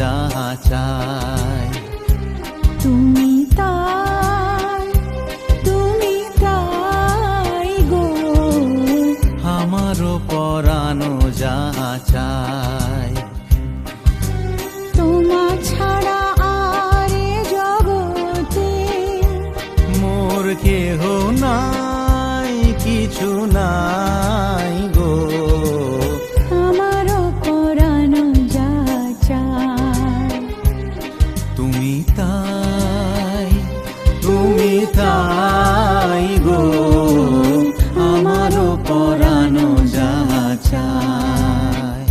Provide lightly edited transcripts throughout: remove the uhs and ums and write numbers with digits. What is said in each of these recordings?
যাহা চাই। তুমি তাই গো, আমারও পরানো যাহা চাই। তোমা ছাড়া আর এ জগতে মোর কেহ নাই, কিছু নাই গো। আমারও পরানো যাহা চাই। তুমি তাই গো, আমারও পরানো যাহা চাই।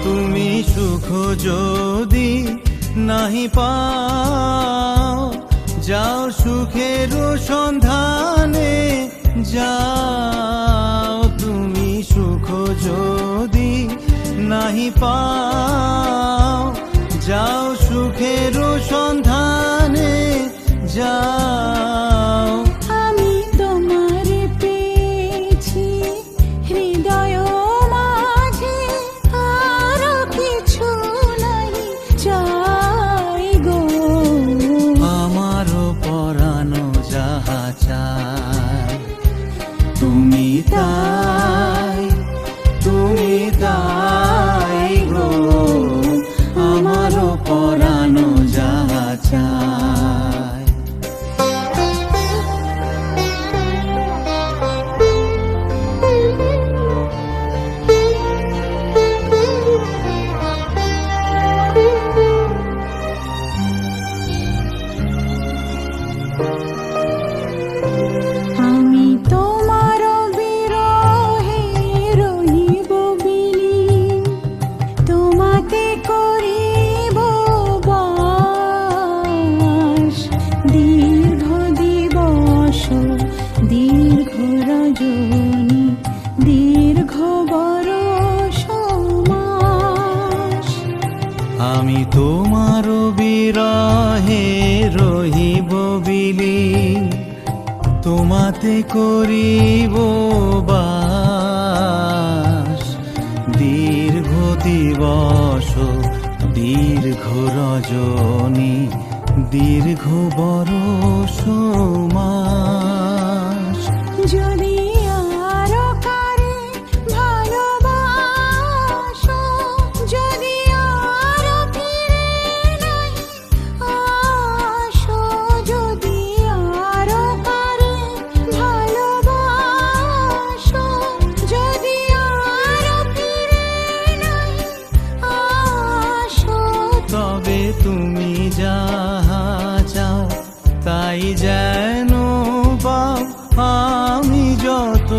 তুমি সুখ যদি নাহি পাও, যাও সুখের সন্ধানে যাও। তুমি সুখ যদি নাহি পাও, যাও সুখের সন্ধানে যাও। আমি তোমারে পেয়েছি হৃদয় মাঝে, আরো কিছু নাই চাই গো। আমারও পরানো যাহা চাই। তুমি তাই গো, আমারও পরানো যাহা চাই। আমি তোমার বিরহে রহিব বিলীন, তোমাতে করিব বাস। দীর্ঘ দিবস দীর্ঘ রজনী, দীর্ঘ বরষ মাস। আমি তোমার বিরহে রহিব বিলীন, তোমাতে করিব বাস। দীর্ঘ দিবস দীর্ঘ রজনী, দীর্ঘ বরষ মাস। যদি আরো কারে ভালোবাসো, যদি আরো ফিরে নাই আসো, যদি আরো কারে ভালোবাসো, যদি আরো ফিরে নাই আসো। তবে তুমি যাহা চাও তাই যেন পাও, আমি যত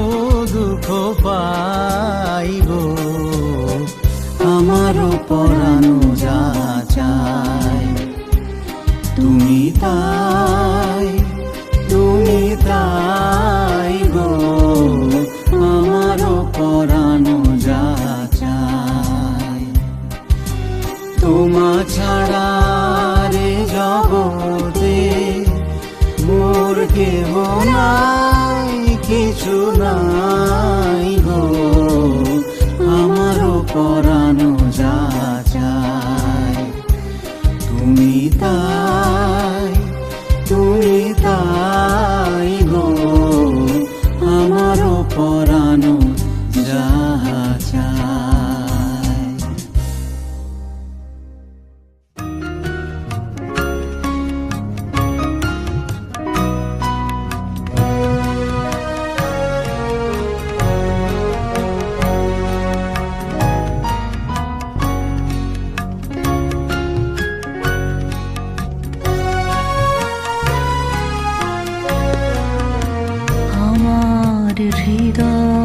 দুঃখ পাইব। আমারও পরানো যাহা চাই। তুমি তাই গো, আমারও পরানো যাহা চাই। তোমা ছাড়া রে জগতে মোর কেহ নাই, কিছু নাই গো। আমারও পরানো যাহা চাই। তুমি তাই গো, আমারও পরানো যাহা চাই। আমার হৃদয়